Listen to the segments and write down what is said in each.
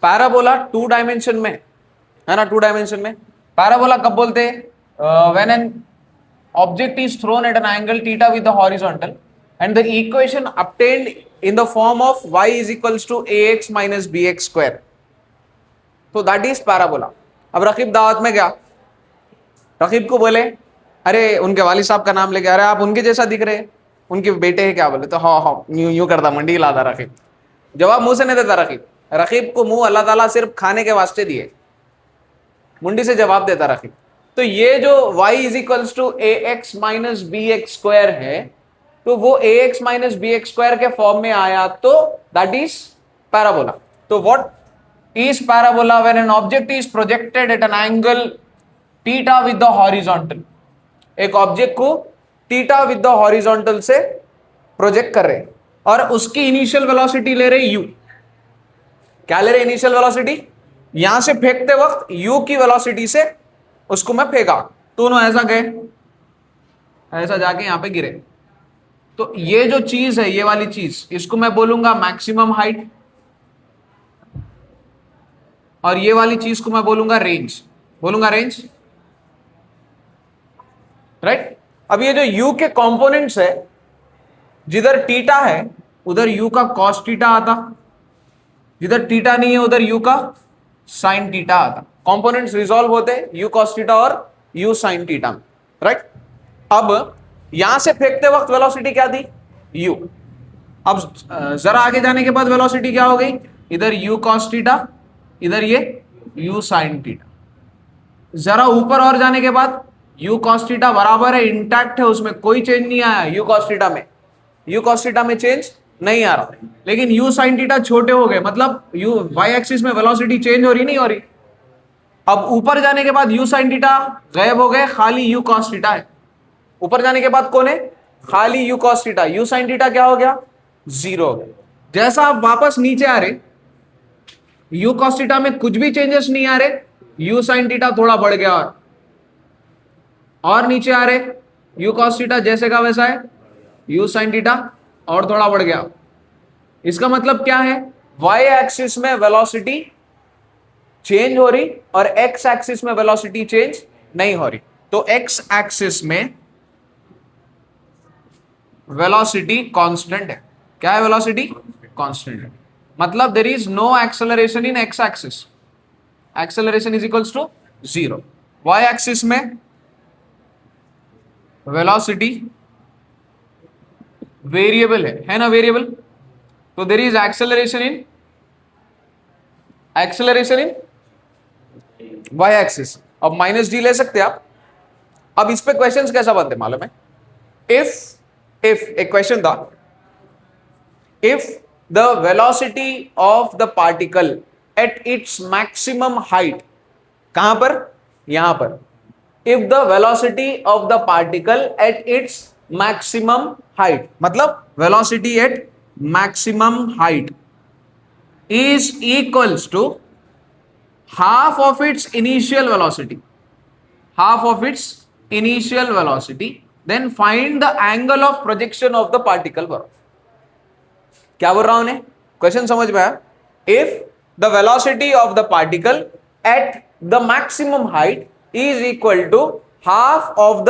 Parabola 2 dimension में है ना, 2 डायमेंशन में पैराबोला कब बोलते हैं? When an object is thrown at an angle theta with the horizontal and the equation obtained in the form of y is equals to ax minus bx square, तो that is parabola. अब रकीब दावत में गया, रकीब को बोले अरे उनके वालिद साहब का नाम लेके, अरे आप उनके जैसा दिख रहे हैं, उनके बेटे हैं क्या? बोले तो हाँ हाँ यूं करता, मंडी लाता रकीब। जवाब मुंह से नहीं देता रकीब, रकीब को मुंह अल्लाह ताला सिर्फ खाने के वास्ते दिए, मुंडी से जवाब देता रकीब। तो ये जो y is equals to a x minus b x square है, तो वो a x minus b x square के फॉर्म में आया, तो दैट इज पैराबोला। तो what is parabola? when an object is projected at an angle theta with the horizontal, एक object को थीटा विद द हॉरिजॉन्टल से प्रोजेक्ट कर रहे हैं और उसकी इनिशियल वेलोसिटी ले रहे u। क्या ले रहे? Initial velocity. यहां से फेंकते वक्त u की वेलोसिटी से उसको मैं फेंका, दोनों ऐसा गए, ऐसा जाके यहां पे गिरे। तो ये जो चीज है, ये वाली चीज, इसको मैं बोलूंगा मैक्सिमम हाइट, और ये वाली चीज को मैं बोलूंगा रेंज, बोलूंगा रेंज, राइट। अब ये जो u के कंपोनेंट्स है, जिधर थीटा है उधर u का cos थीटा आता, जिधर थीटा नहीं है उधर u का sin थीटा आता। कंपोनेंट्स रिजॉल्व होते u cos थीटा और u sin थीटा में, राइट। अब यहां से फेंकते वक्त वेलोसिटी क्या थी? u। अब जरा आगे जाने के बाद वेलोसिटी क्या हो गई? इधर u cos थीटा, इधर ये u sin थीटा। जरा ऊपर और जाने के बाद u cos थीटा बराबर है, इंटैक्ट है, उसमें कोई चेंज नहीं आया। u cos थीटा में, u cos थीटा में चेंज नहीं आ रहा, लेकिन u sin थीटा छोटे हो गए, मतलब u y एक्सिस में वेलोसिटी चेंज हो रही नहीं हो रही। अब ऊपर जाने के बाद u sin थीटा गायब हो गए, खाली u cos थीटा है। ऊपर जाने के बाद कौन है? खाली u cos theta. u sin theta क्या हो गया? 0 हो गया। जैसा आप वापस नीचे आ रहे, u cos थीटा में कुछ भी चेंजेस नहीं आ रहे, u sin थीटा थोड़ा बढ़ गया, और नीचे आ रहे u cos थीटा जैसे का वैसा है, u sin थीटा और थोड़ा बढ़ गया। इसका मतलब क्या है? y एक्सिस में वेलोसिटी चेंज हो रही और x एक्सिस में वेलोसिटी चेंज नहीं हो रही। तो x एक्सिस में वेलोसिटी कांस्टेंट है। क्या है? वेलोसिटी कांस्टेंट है, मतलब there is no acceleration in x axis, acceleration is equals to 0। y axis में वेलोसिटी वेरिएबल है ना, वेरिएबल। तो there is acceleration in y axis. अब माइनस डी ले सकते आप। अब इस पे क्वेश्चंस कैसा बनते मालूम है? इफ एक क्वेश्चन था, if the velocity of the particle at its maximum height, कहां पर? यहां पर। If the velocity of the particle at its maximum height, मतलब velocity at maximum height is equals to half of its initial velocity, half of its initial velocity, then find the angle of projection of the particle। क्या बोल रहा हूं? Question समझ में आया? If the velocity of the particle at the maximum height is equal to half of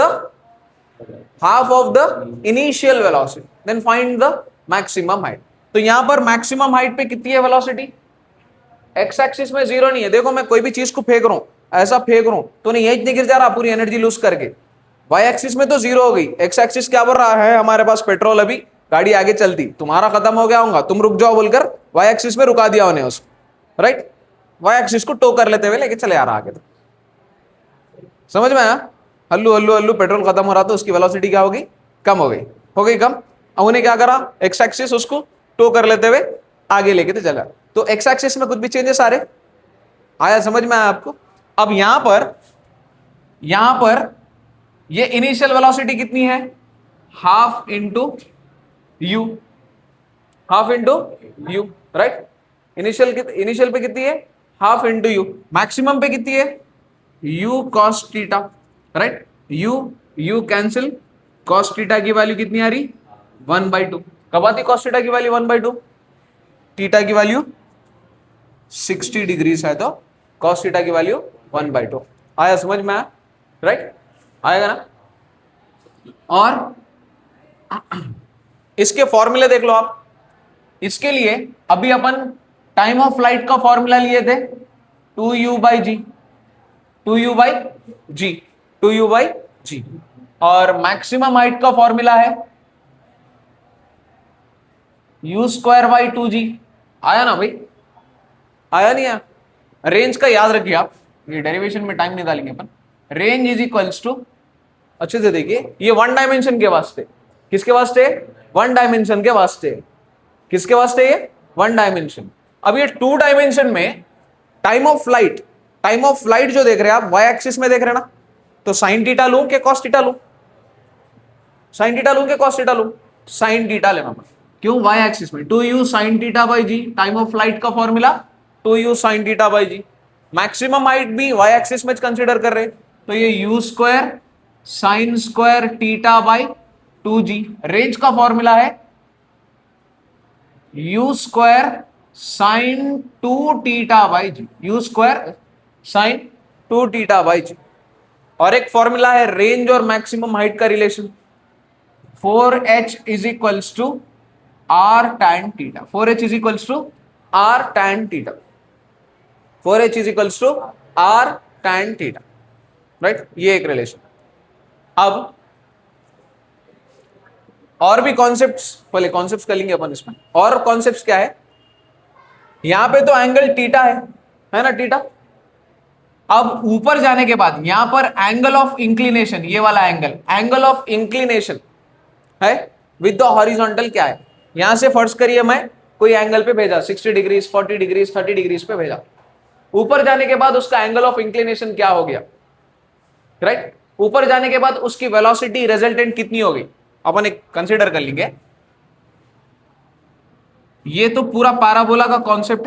the initial velocity, then find the maximum height। तो यहां पर मैक्सिमम हाइट पे कितनी है वेलोसिटी? एक्स एक्सिस में 0 नहीं है। देखो मैं कोई भी चीज को फेंक रहा हूं, ऐसा फेंक रहा हूं, तो नहीं यही गिर जा रहा पूरी एनर्जी लूज करके। वाई एक्सिस में तो 0 हो गई। एक्स एक्सिस क्या बोल रहा है? हमारे पास पेट्रोल, अभी गाड़ी आगे चलती, तुम्हारा खत्म हो गया होगा, तुम रुक जाओ बोलकर वाई एक्सिस में रुका दिया उन्हें उसको, राइट। वाई एक्सिस को टो कर लेते हुए लेके चले आ रहा आगे। तो समझ में आया? हल्लू हल्लू हल्लू पेट्रोल खत्म हो रहा था, उसकी वेलोसिटी क्या हो गई? कम हो गई कम। अब उन्हें क्या करा? एक्स एक्सिस उसको टो कर लेते हुए आगे लेके तो चला। तो एक्स एक्सिस में कुछ भी चेंजेस आ रहे? आया? समझ में आया आपको? अब यहां पर ये इनिशियल वेलोसिटी कितनी है? Half into you, right. Initial पे कितनी है? Half into you. मैक्सिमम पे कितनी है? You cos theta, right. You cancel, cos theta की वैल्यू कितनी आ रही? 1/2। कब आती कॉस थीटा की वैल्यू? 1/2। थीटा की वैल्यू 60 डिग्रीज है तो cos थीटा की वैल्यू 1/2। आया समझ में? आया? राइट, आएगा ना? और इसके फॉर्मूले देख लो आप। इसके लिए अभी अपन टाइम ऑफ फ्लाइट का फॉर्मूला लिए थे 2u/g, 2u/g, 2u/g। और मैक्सिमम हाइट का फॉर्मूला है u²/2g। आया ना भाई? आया नहीं आया? रेंज का याद रखिए आप, ये डेरिवेशन में टाइम निकालेंगे अपन। रेंज इज इक्वल्स टू, अच्छे से देखिए, ये वन डायमेंशन के वास्ते, किसके वास्ते? वन डायमेंशन के वास्ते। किसके वास्ते? ये वन डायमेंशन। अब ये टू डायमेंशन में time of flight, time of flight जो देख रहे हैं आप वाई एक्सिस में देख रहे हैं ना, तो साइन थीटा लूं कि कॉस थीटा लूं? साइन थीटा लूं कि कॉस थीटा लूं? साइन थीटा लेना पड़ेगा। क्यों? वाई एक्सिस में 2u sine theta by g, time of flight का formula 2u sine theta by g. Maximum height भी वाई एक्सिस में कंसीडर कर रहे, तो ये u² sine square theta by 2g। Range का फॉर्मूला है u² sine 2 theta by g, u² sine 2 theta by जी। और एक फॉर्मूला है रेंज और मैक्सिमम हाइट का relation, 4h is equals to r tan theta. 4h is equals to r tan theta, 4h is equals to r tan theta. Right, ये एक relation. अब और भी कॉन्सेप्ट्स, पहले कॉन्सेप्ट्स कर लेंगे अपन इसमें। और कॉन्सेप्ट्स क्या है? यहां पे तो एंगल थीटा है ना, थीटा। अब ऊपर जाने के बाद यहां पर एंगल ऑफ इंक्लिनेशन, ये वाला एंगल, एंगल ऑफ इंक्लिनेशन है विद द हॉरिजॉन्टल क्या है? यहां से फर्ज करिए मैं कोई एंगल पे भेजा, 60 डिग्रीज, 40 डिग्रीज, 30 डिग्रीज पे भेजा। ऊपर जाने के बाद उसका एंगल ऑफ इंक्लिनेशन क्या हो गया? राइट, ऊपर जाने के बाद उसकी वेलोसिटी रिजल्टेंट कितनी हो गई? अपन एक कंसीडर कर लेंगे। ये तो पूरा पैराबोला का कॉन्सेप्ट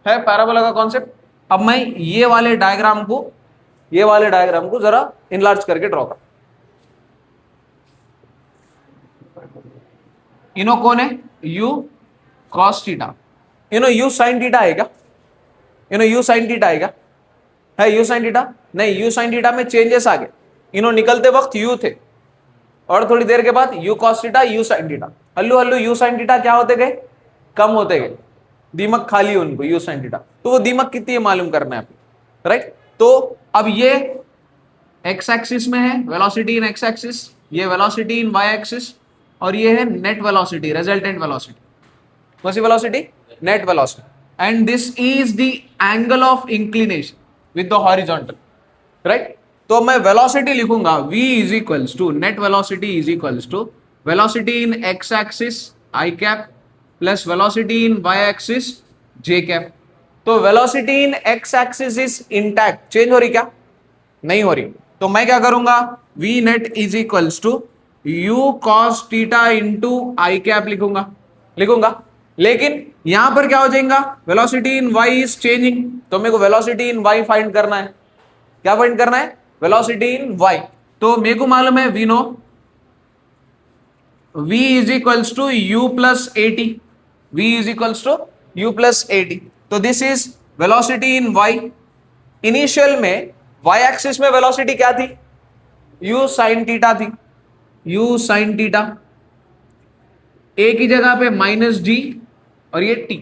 है पैराबोला का कॉन्सेप्ट। अब मैं ये वाले डायग्राम को जरा इनलार्ज करके ड्रॉ कर। इनो कौन है? u cos theta. इनो u sin थीटा है क्या? इनो u sin थीटा है क्या? है u sin थीटा? नहीं, u sin थीटा में चेंजेस आ गए। इनो निकलते वक्त u थे और थोड़ी देर के बाद u cos theta, u sin theta, हल्लू हल्लू u sin थीटा क्या होते गए? कम होते गए। दीमक खाली उनको u sin थीटा, तो वो दीमक कितनी है मालूम करना है आपको। राइट, तो अब ये x एक्सिस में है वेलोसिटी इन x एक्सिस, ये वेलोसिटी इन y एक्सिस, और ये है नेट वेलोसिटी, रिजल्टेंट वेलोसिटी। कौन सी velocity? Net velocity. And this is the angle of inclination with the horizontal. Right, तो मैं वेलोसिटी लिखूंगा v is equals to, net velocity is equals to velocity in x axis i cap plus velocity in y axis j cap. तो velocity in x axis is intact, change हो रही क्या? नहीं हो रही। तो मैं क्या करूंगा? v net is equals to u cos theta into I cap लिखूंगा। लेकिन यहां पर क्या हो जाएगा? Velocity in y is changing, तो मेरे को वेलोसिटी इन y फाइंड करना है। क्या फाइंड करना है? Velocity in y। तो मेरे को मालूम है v नो, v is equals to u plus at, v is equals to u plus at। तो this is velocity in y। Initial में y एक्सिस में वेलोसिटी क्या थी? u sin थीटा थी, u sin थीटा। a की जगह पे -g और ये t,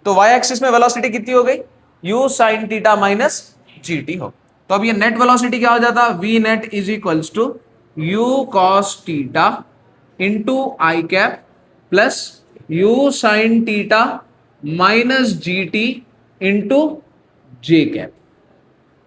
तो y एक्सिस में वेलोसिटी कितनी हो गई? u sin theta minus gt हो। तो अब ये नेट वेलोसिटी क्या हो जाता? v net is equals to u cos theta into I cap plus u sin theta minus gt into J cap.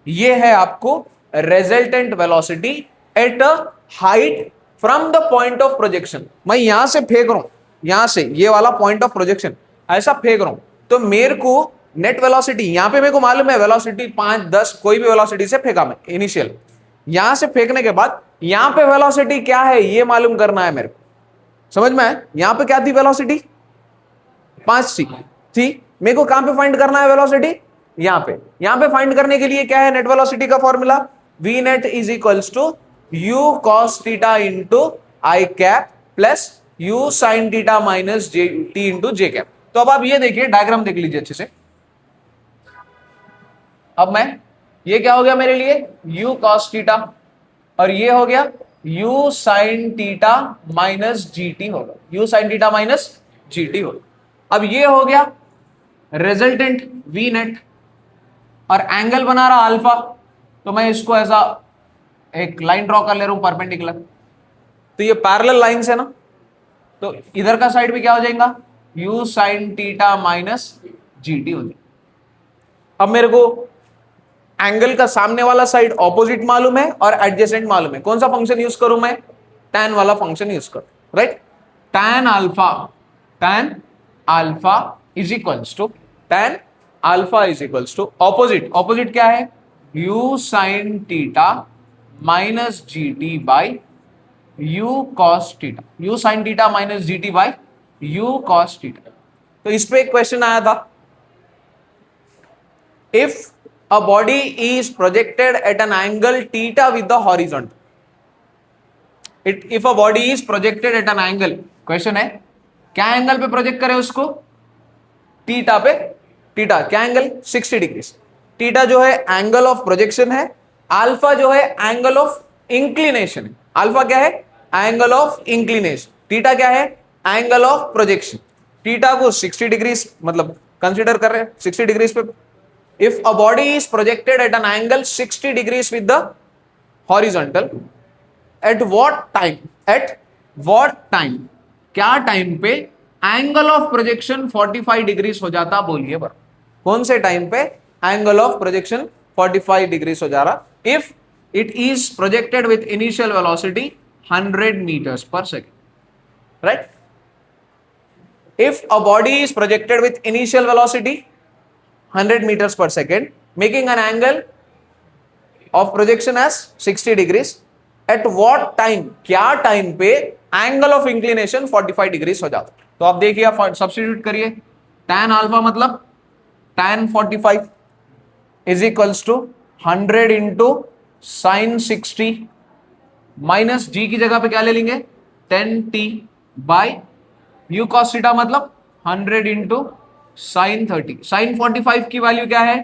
ये है आपको resultant velocity at a height from the point of projection. मैं यहां से फेंक रहा हूं, यहां से ये वाला पॉइंट ऑफ प्रोजेक्शन ऐसा फेंक रहा हूं, तो मेरे को नेट वेलोसिटी यहां पे मेरे को मालूम है वेलोसिटी 5, 10 कोई भी वेलोसिटी से फेंका मैं इनिशियल। यहां से फेंकने के बाद यहां पे वेलोसिटी क्या है ये मालूम करना है मेरे को। समझ में आया? यहां पे क्या थी वेलोसिटी? 5 थी। मेरे को कहां पे फाइंड करना है वेलोसिटी? यहां पे फाइंड करने के लिए क्या है नेट वेलोसिटी का formula? v net is equals to u cos theta into I cap plus u sin theta minus j t into J cap. तो अब आप ये देखिए, डायग्राम देख लीजिए अच्छे से। अब मैं, ये क्या हो गया मेरे लिए, u cos थीटा, और ये हो गया u sin theta minus GT होगा, u sin theta minus GT होगा। अब ये हो गया रिजल्टेंट v नेट, और एंगल बना रहा अल्फा, तो मैं इसको ऐसा एक लाइन ड्रॉ कर ले रहा हूं परपेंडिकुलर, तो ये पैरेलल लाइंस है ना, तो इधर का साइड भी क्या हो जाएगा, u sin theta minus GT हो जाएगा। अब मेरे को एंगल का सामने वाला साइड ऑपोजिट मालूम है और एडजेसेंट मालूम है, कौन सा फंक्शन यूज करूं मैं, tan वाला फंक्शन यूज करूं, right. tan alpha is equals to opposite, opposite क्या है, u sin theta minus GT by u cos theta, u sin theta minus GT by u cos theta. तो इस पे एक क्वेश्चन आया था, if a body is projected at an angle theta with the horizontal, if a body is projected at an angle, question है क्या angle पे project करें उसको, थीटा पे, थीटा क्या एंगल 60 डिग्री, थीटा जो है एंगल ऑफ प्रोजेक्शन है, अल्फा जो है एंगल ऑफ इंक्लिनेशन है, अल्फा क्या है एंगल ऑफ इंक्लिनेशन, थीटा क्या है एंगल ऑफ प्रोजेक्शन, थीटा को 60 डिग्री मतलब कंसीडर कर रहे हैं 60 डिग्री पे। If a body is projected at an angle 60 degrees with the horizontal, at what time? At what time? क्या टाइम पे एंगल ऑफ प्रोजेक्शन 45 डिग्रीज हो जाता, बोलिए बर, कौन से टाइम पे एंगल ऑफ प्रोजेक्शन 45 डिग्रीज हो जा रहा, if it is projected with initial velocity 100 meters per second, right? If a body is projected with initial velocity 100 meters per second, making an angle of projection as 60 degrees, at what time, क्या time पे angle of inclination 45 degrees हो जाता। तो आप देखिए, आप substitute करिए, tan alpha मतलब tan 45 is equals to 100 into sine 60 minus g की जगह पे क्या ले लेंगे 10t by u cos theta मतलब 100 इंटू साइन 30, साइन 45 की वैल्यू क्या है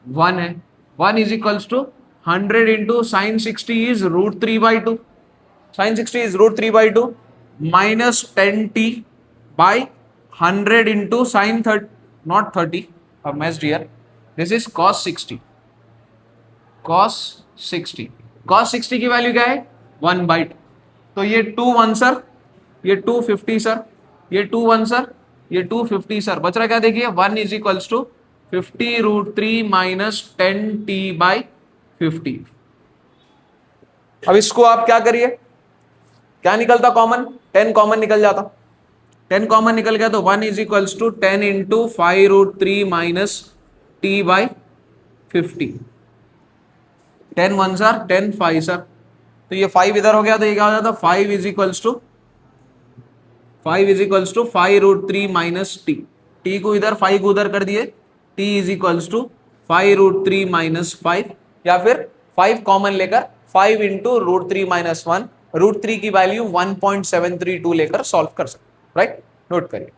1 है, 1 is equals to 100 into sine 60 is √3/2, sine 60 is √3/2 minus 10t by 100 into sine 30, not 30, अब messed here, this is cos 60, cos 60, cos 60 की वैल्यू क्या है 1/2, तो ये 2 1 सर, ये 250 सर, ये 2 1 सर, ये 250 सर, बच रहा क्या देखिए 1 is equals to 50√3 minus 10t by 50। अब इसको आप क्या करिए, क्या निकलता कॉमन, 10 कॉमन निकल जाता, 10 कॉमन निकल गया तो 1 is equals to 10 into 5√3 minus t by 50, 10 1 sir 10 5 sir, तो ये 5 इधर हो गया तो ये क्या हो जाता 5 is equals to 5√3 minus t को इधर 5 को उधर कर दिए, t is equals to 5√3 minus 5, या फिर 5 कॉमन लेकर 5 इंटू √3 माइनस 1, √3 की वैल्यू 1.732 लेकर सॉल्व कर सकते, राइट, नोट करिए।